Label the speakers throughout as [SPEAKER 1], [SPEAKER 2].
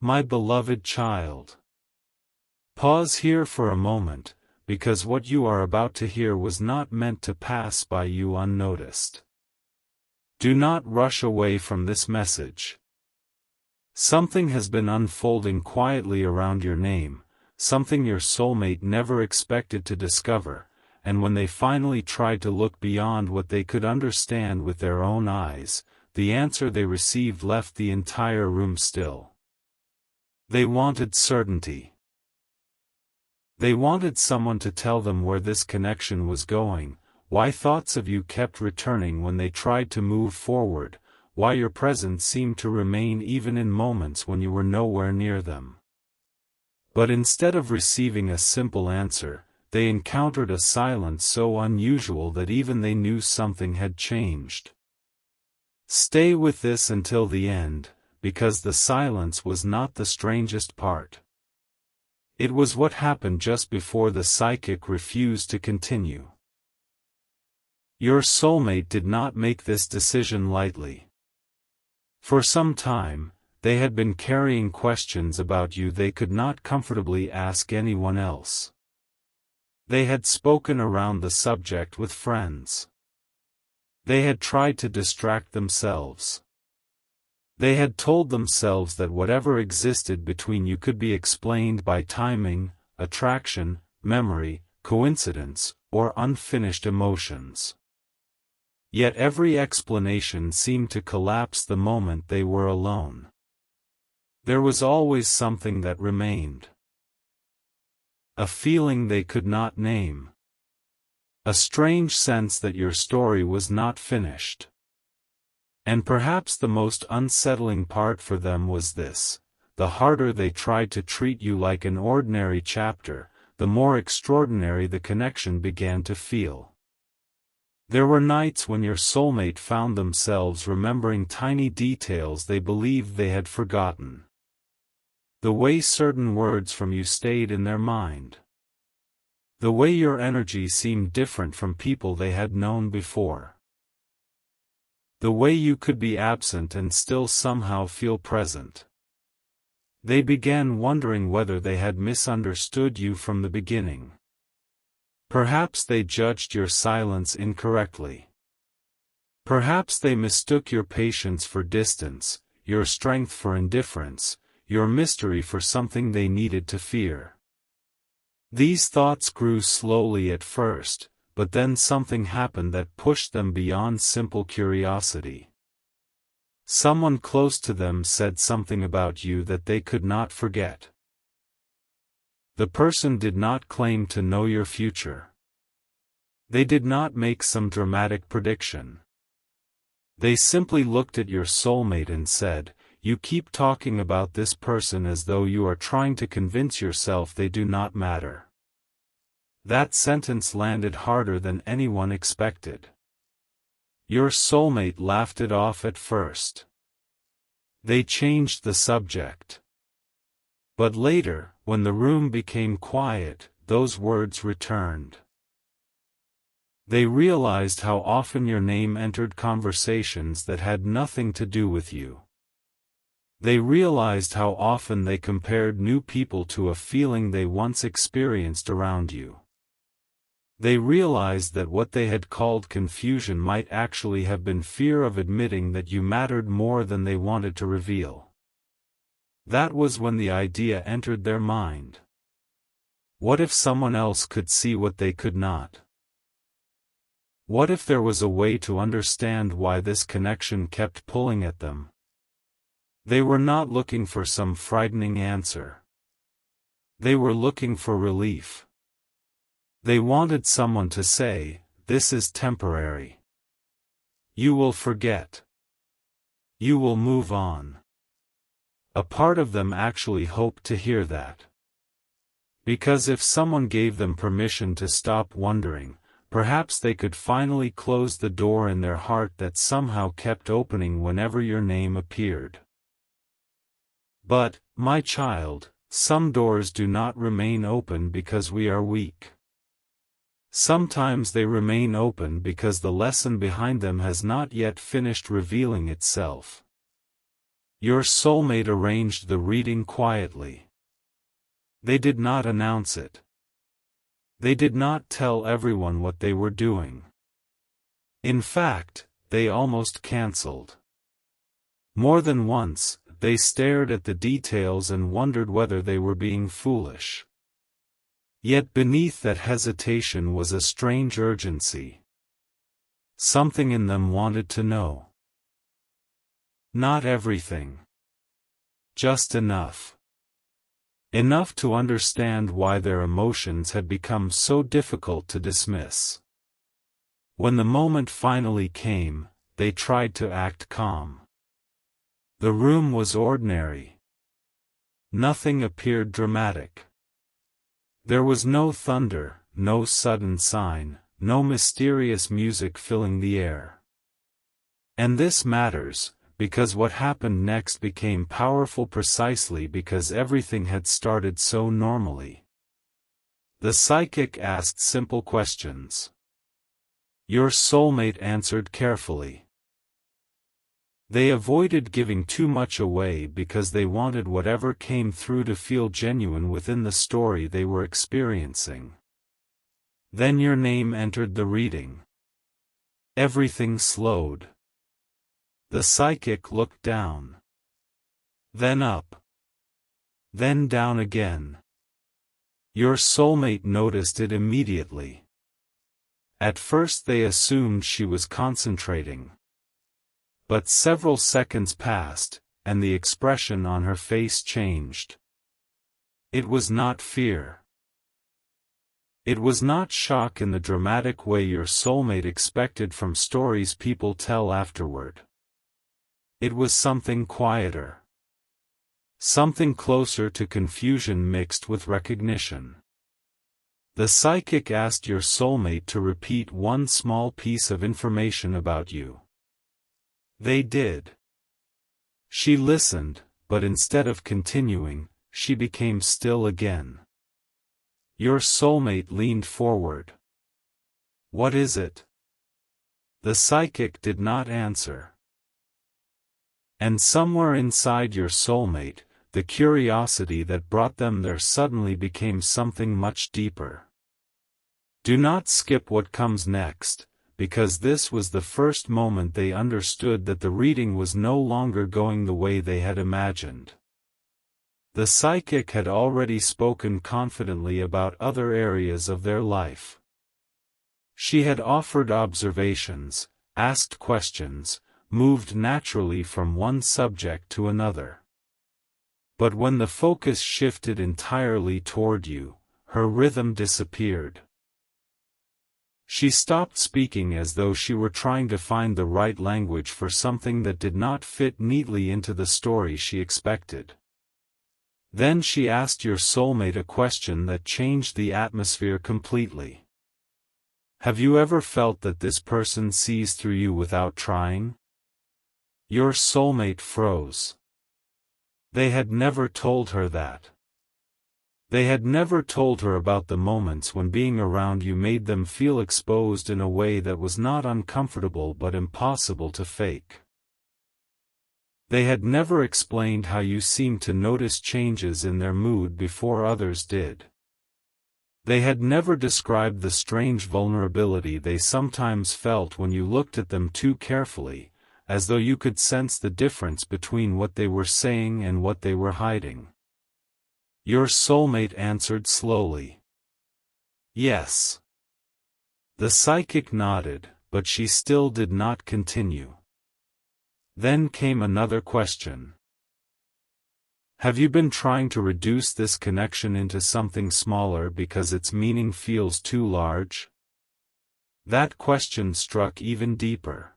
[SPEAKER 1] My beloved child. Pause here for a moment, because what you are about to hear was not meant to pass by you unnoticed. Do not rush away from this message. Something has been unfolding quietly around your name, something your soulmate never expected to discover, and when they finally tried to look beyond what they could understand with their own eyes, the answer they received left the entire room still. They wanted certainty. They wanted someone to tell them where this connection was going, why thoughts of you kept returning when they tried to move forward, why your presence seemed to remain even in moments when you were nowhere near them. But instead of receiving a simple answer, they encountered a silence so unusual that even they knew something had changed. Stay with this until the end, because the silence was not the strangest part. It was what happened just before the psychic refused to continue. Your soulmate did not make this decision lightly. For some time, they had been carrying questions about you they could not comfortably ask anyone else. They had spoken around the subject with friends. They had tried to distract themselves. They had told themselves that whatever existed between you could be explained by timing, attraction, memory, coincidence, or unfinished emotions. Yet every explanation seemed to collapse the moment they were alone. There was always something that remained. A feeling they could not name. A strange sense that your story was not finished. And perhaps the most unsettling part for them was this: the harder they tried to treat you like an ordinary chapter, the more extraordinary the connection began to feel. There were nights when your soulmate found themselves remembering tiny details they believed they had forgotten. The way certain words from you stayed in their mind. The way your energy seemed different from people they had known before. The way you could be absent and still somehow feel present. They began wondering whether they had misunderstood you from the beginning. Perhaps they judged your silence incorrectly. Perhaps they mistook your patience for distance, your strength for indifference, your mystery for something they needed to fear. These thoughts grew slowly at first, but then something happened that pushed them beyond simple curiosity. Someone close to them said something about you that they could not forget. The person did not claim to know your future. They did not make some dramatic prediction. They simply looked at your soulmate and said, "You keep talking about this person as though you are trying to convince yourself they do not matter." That sentence landed harder than anyone expected. Your soulmate laughed it off at first. They changed the subject. But later, when the room became quiet, those words returned. They realized how often your name entered conversations that had nothing to do with you. They realized how often they compared new people to a feeling they once experienced around you. They realized that what they had called confusion might actually have been fear of admitting that you mattered more than they wanted to reveal. That was when the idea entered their mind. What if someone else could see what they could not? What if there was a way to understand why this connection kept pulling at them? They were not looking for some frightening answer. They were looking for relief. They wanted someone to say, "This is temporary. You will forget. You will move on." A part of them actually hoped to hear that. Because if someone gave them permission to stop wondering, perhaps they could finally close the door in their heart that somehow kept opening whenever your name appeared. But, my child, some doors do not remain open because we are weak. Sometimes they remain open because the lesson behind them has not yet finished revealing itself. Your soulmate arranged the reading quietly. They did not announce it. They did not tell everyone what they were doing. In fact, they almost cancelled. More than once, they stared at the details and wondered whether they were being foolish. Yet beneath that hesitation was a strange urgency. Something in them wanted to know. Not everything. Just enough. Enough to understand why their emotions had become so difficult to dismiss. When the moment finally came, they tried to act calm. The room was ordinary. Nothing appeared dramatic. There was no thunder, no sudden sign, no mysterious music filling the air. And this matters, because what happened next became powerful precisely because everything had started so normally. The psychic asked simple questions. Your soulmate answered carefully. They avoided giving too much away because they wanted whatever came through to feel genuine within the story they were experiencing. Then your name entered the reading. Everything slowed. The psychic looked down. Then up. Then down again. Your soulmate noticed it immediately. At first they assumed she was concentrating. But several seconds passed, and the expression on her face changed. It was not fear. It was not shock in the dramatic way your soulmate expected from stories people tell afterward. It was something quieter. Something closer to confusion mixed with recognition. The psychic asked your soulmate to repeat one small piece of information about you. They did. She listened, but instead of continuing, she became still again. Your soulmate leaned forward. What is it? The psychic did not answer. And somewhere inside your soulmate, the curiosity that brought them there suddenly became something much deeper. Do not skip what comes next, because this was the first moment they understood that the reading was no longer going the way they had imagined. The psychic had already spoken confidently about other areas of their life. She had offered observations, asked questions, moved naturally from one subject to another. But when the focus shifted entirely toward you, her rhythm disappeared. She stopped speaking as though she were trying to find the right language for something that did not fit neatly into the story she expected. Then she asked your soulmate a question that changed the atmosphere completely. Have you ever felt that this person sees through you without trying? Your soulmate froze. They had never told her that. They had never told her about the moments when being around you made them feel exposed in a way that was not uncomfortable but impossible to fake. They had never explained how you seemed to notice changes in their mood before others did. They had never described the strange vulnerability they sometimes felt when you looked at them too carefully, as though you could sense the difference between what they were saying and what they were hiding. Your soulmate answered slowly. Yes. The psychic nodded, but she still did not continue. Then came another question. Have you been trying to reduce this connection into something smaller because its meaning feels too large? That question struck even deeper.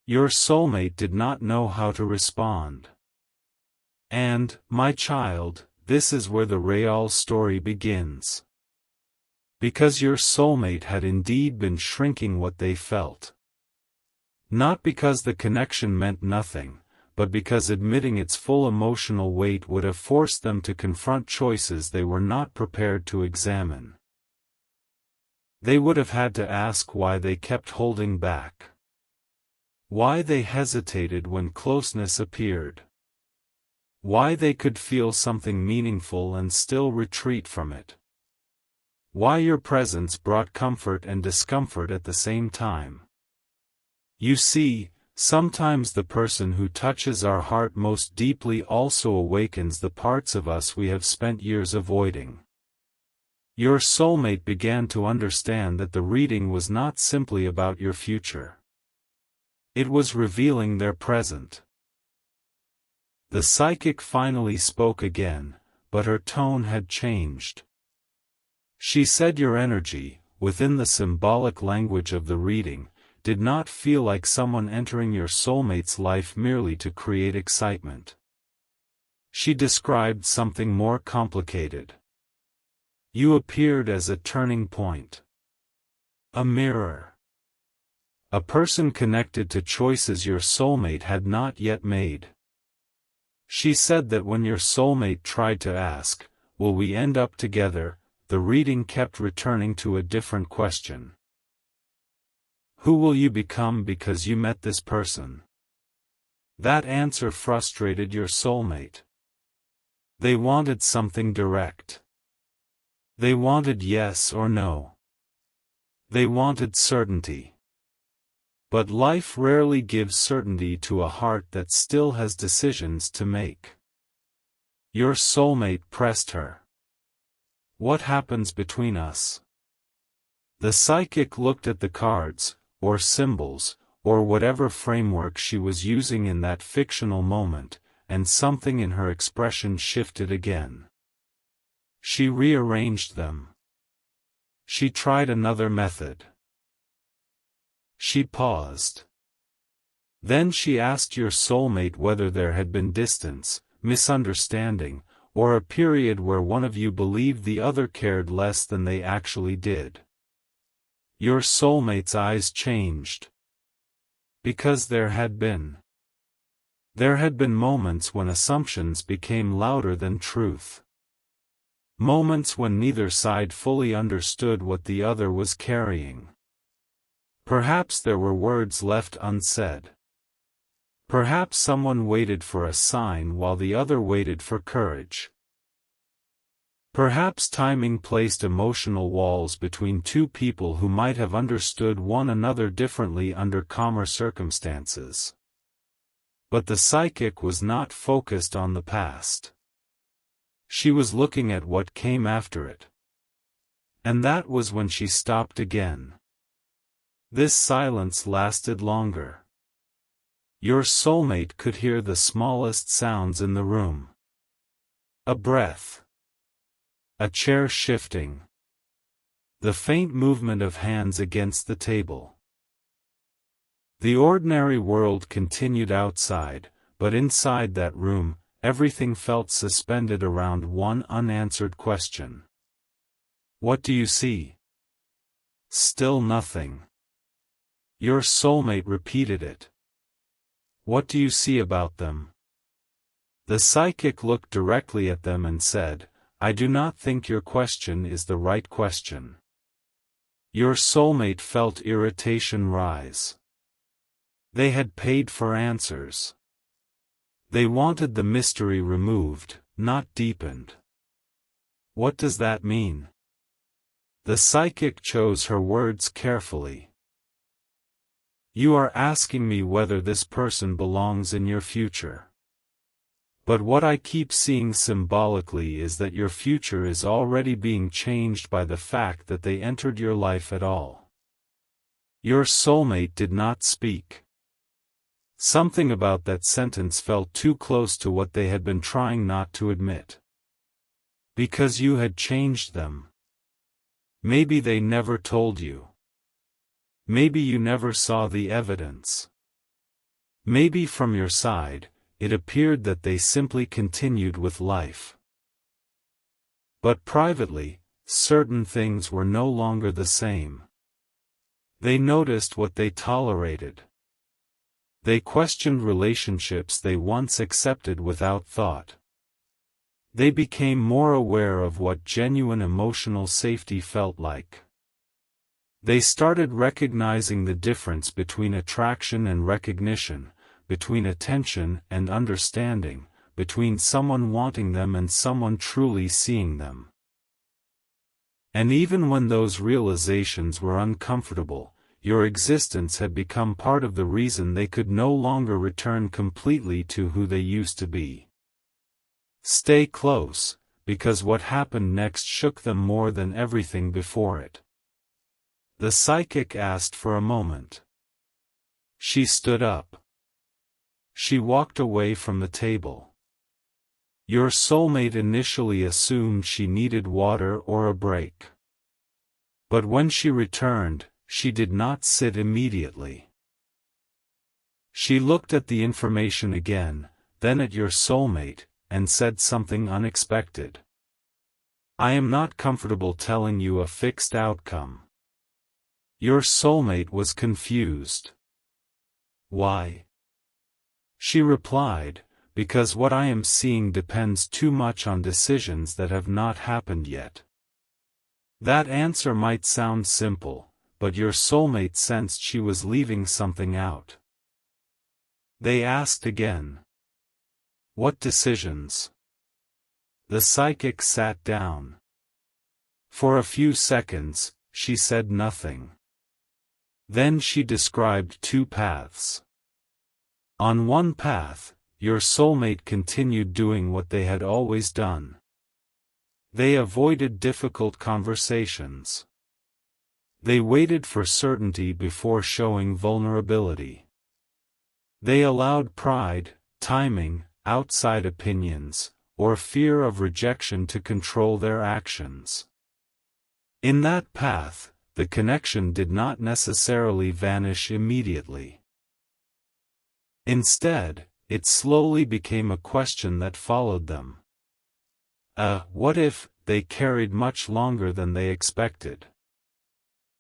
[SPEAKER 1] Your soulmate did not know how to respond. And, my child, this is where the real story begins. Because your soulmate had indeed been shrinking what they felt. Not because the connection meant nothing, but because admitting its full emotional weight would have forced them to confront choices they were not prepared to examine. They would have had to ask why they kept holding back. Why they hesitated when closeness appeared. Why they could feel something meaningful and still retreat from it. Why your presence brought comfort and discomfort at the same time. You see, sometimes the person who touches our heart most deeply also awakens the parts of us we have spent years avoiding. Your soulmate began to understand that the reading was not simply about your future. It was revealing their present. The psychic finally spoke again, but her tone had changed. She said your energy, within the symbolic language of the reading, did not feel like someone entering your soulmate's life merely to create excitement. She described something more complicated. You appeared as a turning point. A mirror. A person connected to choices your soulmate had not yet made. She said that when your soulmate tried to ask, "Will we end up together?" the reading kept returning to a different question. Who will you become because you met this person? That answer frustrated your soulmate. They wanted something direct. They wanted yes or no. They wanted certainty. But life rarely gives certainty to a heart that still has decisions to make. Your soulmate pressed her. What happens between us? The psychic looked at the cards, or symbols, or whatever framework she was using in that fictional moment, and something in her expression shifted again. She rearranged them. She tried another method. She paused. Then she asked your soulmate whether there had been distance, misunderstanding, or a period where one of you believed the other cared less than they actually did. Your soulmate's eyes changed. Because there had been. There had been moments when assumptions became louder than truth. Moments when neither side fully understood what the other was carrying. Perhaps there were words left unsaid. Perhaps someone waited for a sign while the other waited for courage. Perhaps timing placed emotional walls between two people who might have understood one another differently under calmer circumstances. But the psychic was not focused on the past. She was looking at what came after it. And that was when she stopped again. This silence lasted longer. Your soulmate could hear the smallest sounds in the room. A breath. A chair shifting. The faint movement of hands against the table. The ordinary world continued outside, but inside that room, everything felt suspended around one unanswered question. What do you see? Still nothing. Your soulmate repeated it. What do you see about them? The psychic looked directly at them and said, I do not think your question is the right question. Your soulmate felt irritation rise. They had paid for answers. They wanted the mystery removed, not deepened. What does that mean? The psychic chose her words carefully. You are asking me whether this person belongs in your future. But what I keep seeing symbolically is that your future is already being changed by the fact that they entered your life at all. Your soulmate did not speak. Something about that sentence felt too close to what they had been trying not to admit. Because you had changed them. Maybe they never told you. Maybe you never saw the evidence. Maybe from your side, it appeared that they simply continued with life. But privately, certain things were no longer the same. They noticed what they tolerated. They questioned relationships they once accepted without thought. They became more aware of what genuine emotional safety felt like. They started recognizing the difference between attraction and recognition, between attention and understanding, between someone wanting them and someone truly seeing them. And even when those realizations were uncomfortable, your existence had become part of the reason they could no longer return completely to who they used to be. Stay close, because what happened next shook them more than everything before it. The psychic asked for a moment. She stood up. She walked away from the table. Your soulmate initially assumed she needed water or a break. But when she returned, she did not sit immediately. She looked at the information again, then at your soulmate, and said something unexpected. I am not comfortable telling you a fixed outcome. Your soulmate was confused. Why? She replied, because what I am seeing depends too much on decisions that have not happened yet. That answer might sound simple, but your soulmate sensed she was leaving something out. They asked again. What decisions? The psychic sat down. For a few seconds, she said nothing. Then she described two paths. On one path, your soulmate continued doing what they had always done. They avoided difficult conversations. They waited for certainty before showing vulnerability. They allowed pride, timing, outside opinions, or fear of rejection to control their actions. In that path, the connection did not necessarily vanish immediately. Instead, it slowly became a question that followed them. What if they carried much longer than they expected?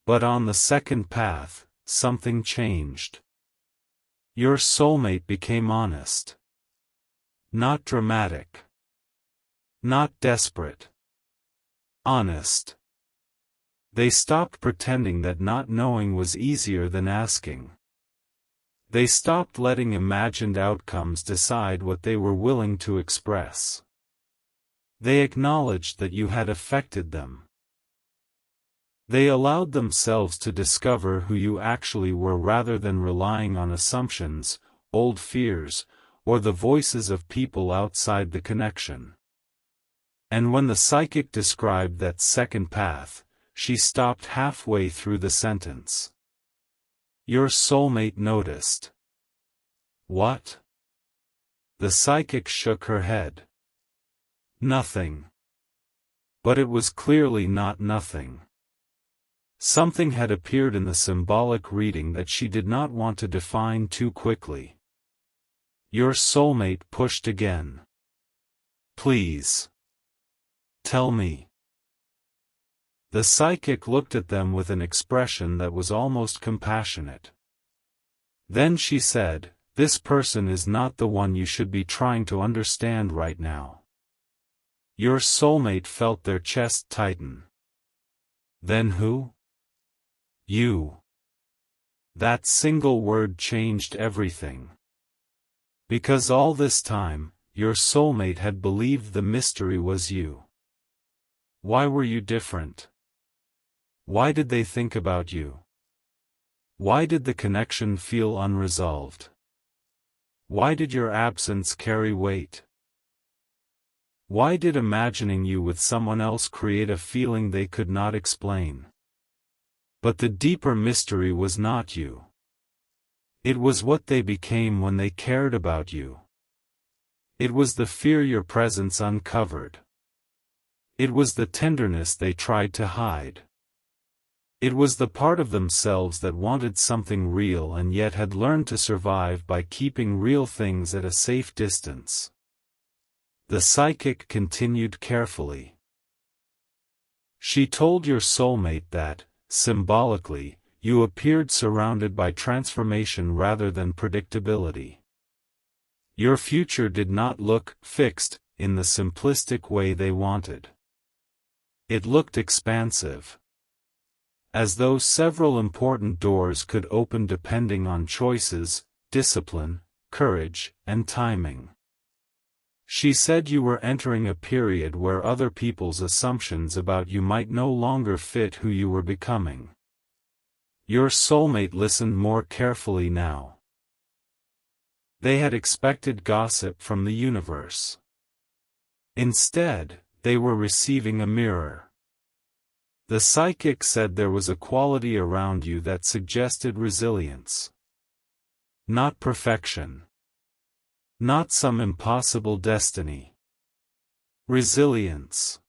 [SPEAKER 1] But on the second path, something changed. Your soulmate became honest. Not dramatic. Not desperate. Honest. They stopped pretending that not knowing was easier than asking. They stopped letting imagined outcomes decide what they were willing to express. They acknowledged that you had affected them. They allowed themselves to discover who you actually were rather than relying on assumptions, old fears, or the voices of people outside the connection. And when the psychic described that second path, she stopped halfway through the sentence. Your soulmate noticed. What? The psychic shook her head. Nothing. But it was clearly not nothing. Something had appeared in the symbolic reading that she did not want to define too quickly. Your soulmate pushed again. Please. Tell me. The psychic looked at them with an expression that was almost compassionate. Then she said, this person is not the one you should be trying to understand right now. Your soulmate felt their chest tighten. Then who? You. That single word changed everything. Because all this time, your soulmate had believed the mystery was you. Why were you different? Why did they think about you? Why did the connection feel unresolved? Why did your absence carry weight? Why did imagining you with someone else create a feeling they could not explain? But the deeper mystery was not you. It was what they became when they cared about you. It was the fear your presence uncovered. It was the tenderness they tried to hide. It was the part of themselves that wanted something real and yet had learned to survive by keeping real things at a safe distance. The psychic continued carefully. She told your soulmate that, symbolically, you appeared surrounded by transformation rather than predictability. Your future did not look fixed in the simplistic way they wanted. It looked expansive. As though several important doors could open depending on choices, discipline, courage, and timing. She said you were entering a period where other people's assumptions about you might no longer fit who you were becoming. Your soulmate listened more carefully now. They had expected gossip from the universe. Instead, they were receiving a mirror. The psychic said there was a quality around you that suggested resilience. Not perfection. Not some impossible destiny. Resilience.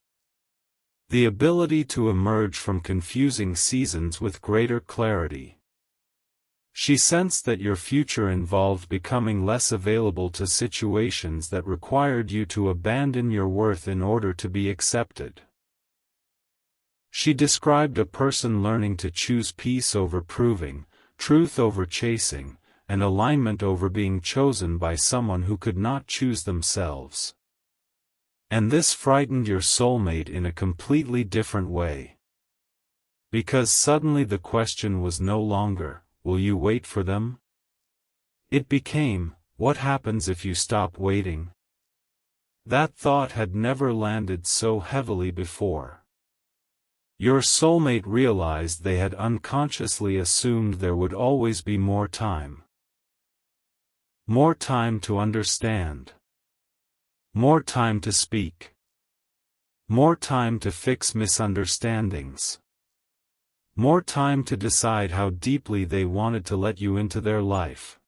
[SPEAKER 1] The ability to emerge from confusing seasons with greater clarity. She sensed that your future involved becoming less available to situations that required you to abandon your worth in order to be accepted. She described a person learning to choose peace over proving, truth over chasing, and alignment over being chosen by someone who could not choose themselves. And this frightened your soulmate in a completely different way. Because suddenly the question was no longer, will you wait for them? It became, what happens if you stop waiting? That thought had never landed so heavily before. Your soulmate realized they had unconsciously assumed there would always be more time. More time to understand. More time to speak. More time to fix misunderstandings. More time to decide how deeply they wanted to let you into their life.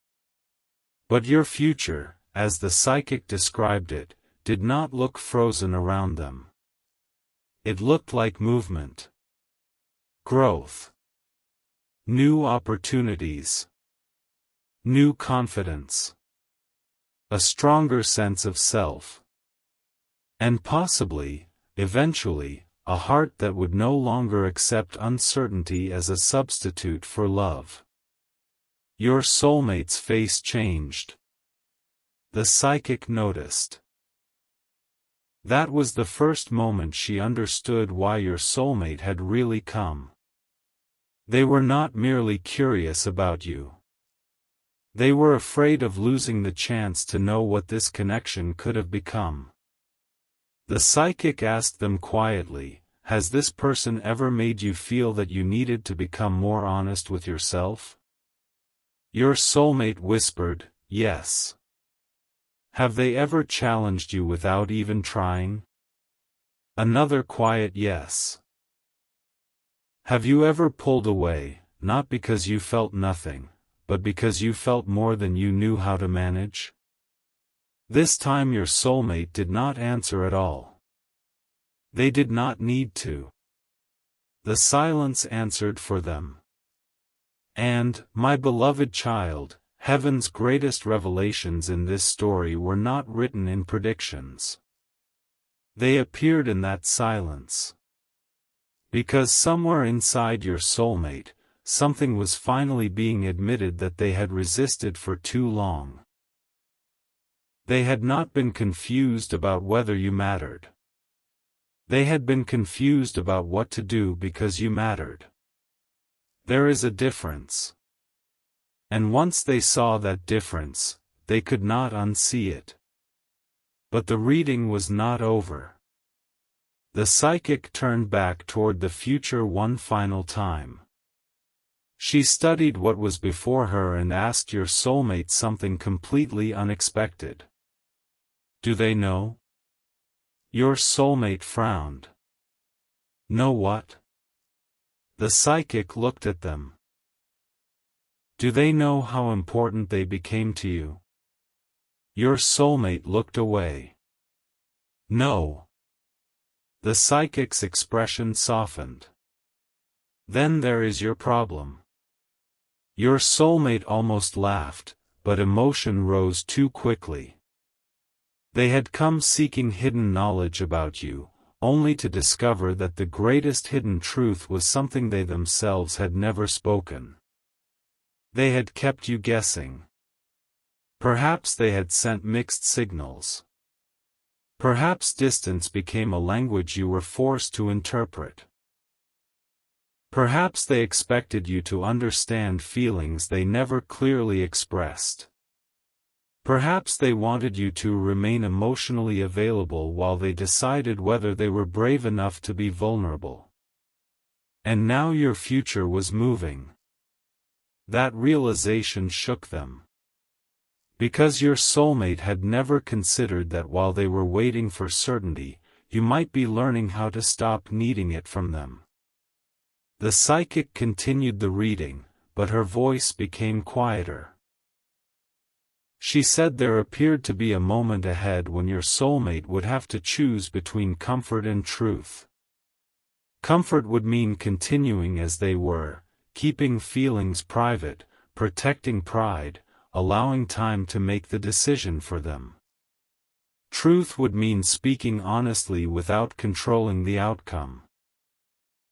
[SPEAKER 1] But your future, as the psychic described it, did not look frozen around them. It looked like movement. Growth. New opportunities. New confidence. A stronger sense of self. And possibly, eventually, a heart that would no longer accept uncertainty as a substitute for love. Your soulmate's face changed. The psychic noticed. That was the first moment she understood why your soulmate had really come. They were not merely curious about you. They were afraid of losing the chance to know what this connection could have become. The psychic asked them quietly, has this person ever made you feel that you needed to become more honest with yourself? Your soulmate whispered, yes. Have they ever challenged you without even trying? Another quiet yes. Have you ever pulled away, not because you felt nothing, but because you felt more than you knew how to manage? This time your soulmate did not answer at all. They did not need to. The silence answered for them. And, my beloved child, heaven's greatest revelations in this story were not written in predictions. They appeared in that silence. Because somewhere inside your soulmate, something was finally being admitted that they had resisted for too long. They had not been confused about whether you mattered. They had been confused about what to do because you mattered. There is a difference. And once they saw that difference, they could not unsee it. But the reading was not over. The psychic turned back toward the future one final time. She studied what was before her and asked your soulmate something completely unexpected. Do they know? Your soulmate frowned. Know what? The psychic looked at them. Do they know how important they became to you? Your soulmate looked away. No. The psychic's expression softened. Then there is your problem. Your soulmate almost laughed, but emotion rose too quickly. They had come seeking hidden knowledge about you, only to discover that the greatest hidden truth was something they themselves had never spoken. They had kept you guessing. Perhaps they had sent mixed signals. Perhaps distance became a language you were forced to interpret. Perhaps they expected you to understand feelings they never clearly expressed. Perhaps they wanted you to remain emotionally available while they decided whether they were brave enough to be vulnerable. And now your future was moving. That realization shook them. Because your soulmate had never considered that while they were waiting for certainty, you might be learning how to stop needing it from them. The psychic continued the reading, but her voice became quieter. She said there appeared to be a moment ahead when your soulmate would have to choose between comfort and truth. Comfort would mean continuing as they were, keeping feelings private, protecting pride, allowing time to make the decision for them. Truth would mean speaking honestly without controlling the outcome.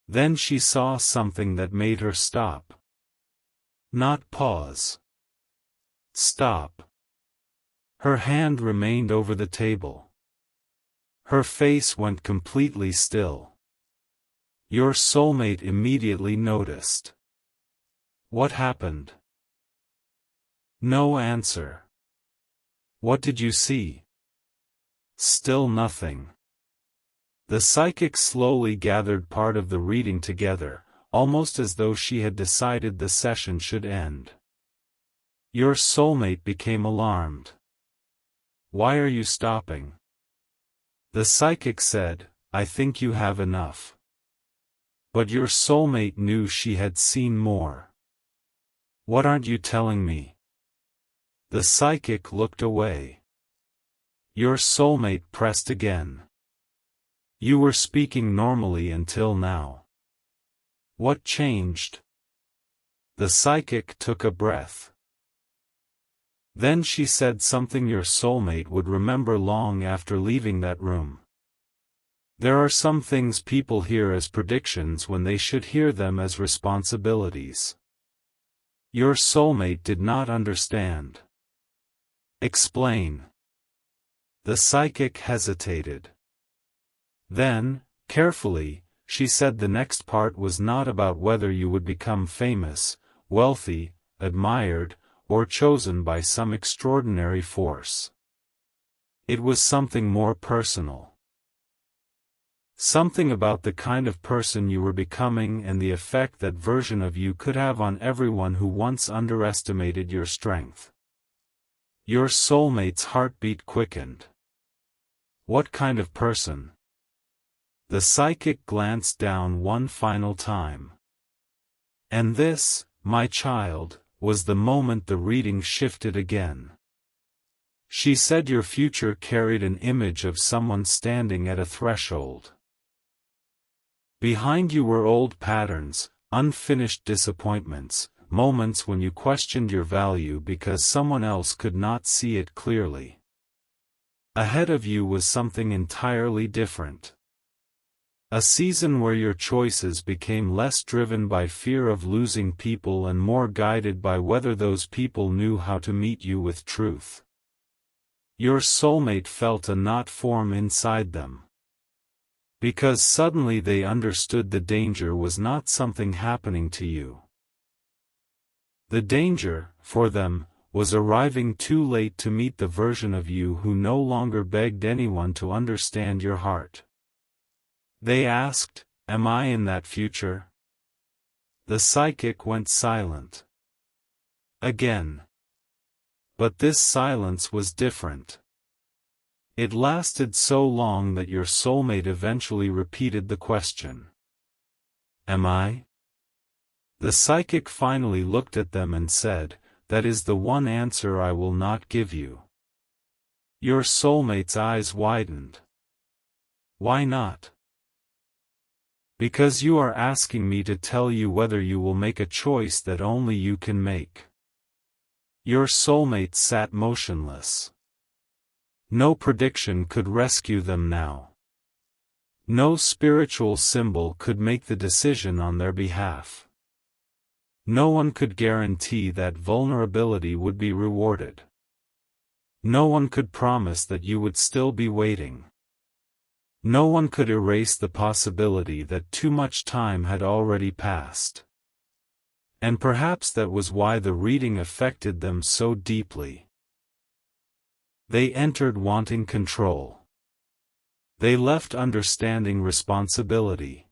[SPEAKER 1] Then she saw something that made her stop. Not pause. Stop. Her hand remained over the table. Her face went completely still. Your soulmate immediately noticed. What happened? No answer. What did you see? Still nothing. The psychic slowly gathered part of the reading together, almost as though she had decided the session should end. Your soulmate became alarmed. Why are you stopping? The psychic said, I think you have enough. But your soulmate knew she had seen more. What aren't you telling me? The psychic looked away. Your soulmate pressed again. You were speaking normally until now. What changed? The psychic took a breath. Then she said something your soulmate would remember long after leaving that room. There are some things people hear as predictions when they should hear them as responsibilities. Your soulmate did not understand. Explain. The psychic hesitated. Then, carefully, she said the next part was not about whether you would become famous, wealthy, admired, or chosen by some extraordinary force. It was something more personal. Something about the kind of person you were becoming and the effect that version of you could have on everyone who once underestimated your strength. Your soulmate's heartbeat quickened. What kind of person? The psychic glanced down one final time. And this, my child, was the moment the reading shifted again. She said your future carried an image of someone standing at a threshold. Behind you were old patterns, unfinished disappointments, moments when you questioned your value because someone else could not see it clearly. Ahead of you was something entirely different. A season where your choices became less driven by fear of losing people and more guided by whether those people knew how to meet you with truth. Your soulmate felt a knot form inside them. Because suddenly they understood the danger was not something happening to you. The danger, for them, was arriving too late to meet the version of you who no longer begged anyone to understand your heart. They asked, am I in that future? The psychic went silent. Again. But this silence was different. It lasted so long that your soulmate eventually repeated the question. Am I? The psychic finally looked at them and said, that is the one answer I will not give you. Your soulmate's eyes widened. Why not? Because you are asking me to tell you whether you will make a choice that only you can make. Your soulmate sat motionless. No prediction could rescue them now. No spiritual symbol could make the decision on their behalf. No one could guarantee that vulnerability would be rewarded. No one could promise that you would still be waiting. No one could erase the possibility that too much time had already passed. And perhaps that was why the reading affected them so deeply. They entered wanting control. They left understanding responsibility.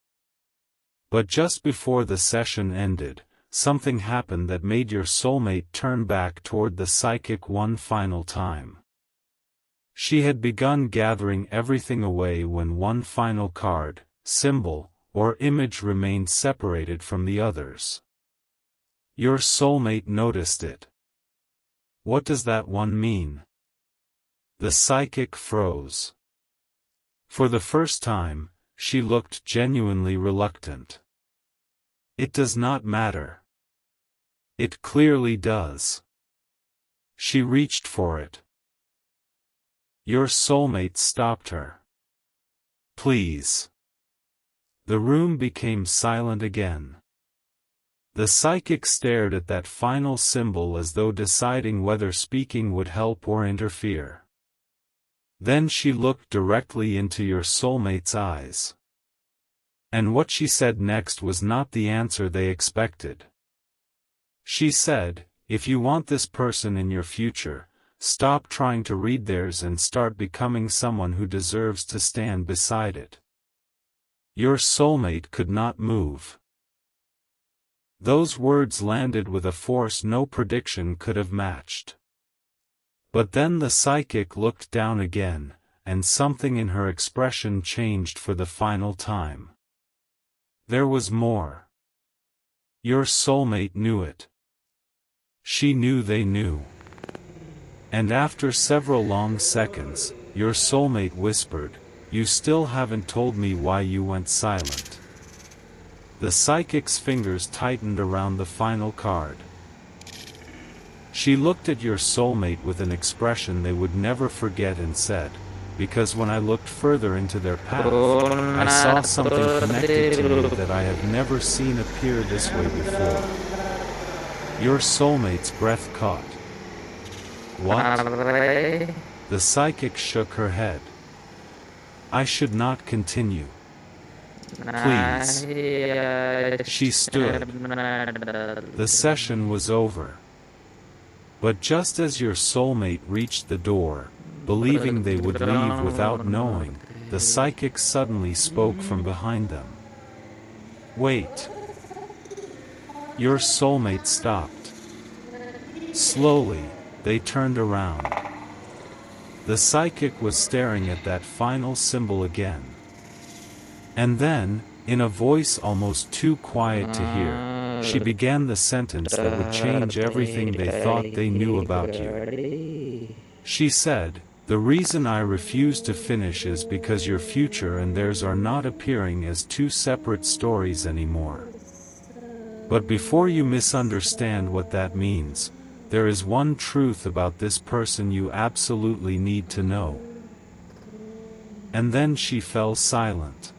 [SPEAKER 1] But just before the session ended, something happened that made your soulmate turn back toward the psychic one final time. She had begun gathering everything away when one final card, symbol, or image remained separated from the others. Your soulmate noticed it. What does that one mean? The psychic froze. For the first time, she looked genuinely reluctant. It does not matter. It clearly does. She reached for it. Your soulmate stopped her. Please. The room became silent again. The psychic stared at that final symbol as though deciding whether speaking would help or interfere. Then she looked directly into your soulmate's eyes. And what she said next was not the answer they expected. She said, "If you want this person in your future, stop trying to read theirs and start becoming someone who deserves to stand beside it." Your soulmate could not move. Those words landed with a force no prediction could have matched. But then the psychic looked down again, and something in her expression changed for the final time. There was more. Your soulmate knew it. She knew they knew. And after several long seconds, your soulmate whispered, "You still haven't told me why you went silent." The psychic's fingers tightened around the final card. She looked at your soulmate with an expression they would never forget and said, "Because when I looked further into their path, I saw something connected to you that I have never seen appear this way before." Your soulmate's breath caught. What? The psychic shook her head. "I should not continue. Please." She stood. The session was over. But just as your soulmate reached the door, believing they would leave without knowing, the psychic suddenly spoke from behind them. "Wait." Your soulmate stopped. Slowly, they turned around. The psychic was staring at that final symbol again. And then, in a voice almost too quiet to hear, she began the sentence that would change everything they thought they knew about you. She said, "The reason I refuse to finish is because your future and theirs are not appearing as two separate stories anymore. But before you misunderstand what that means, there is one truth about this person you absolutely need to know." And then she fell silent.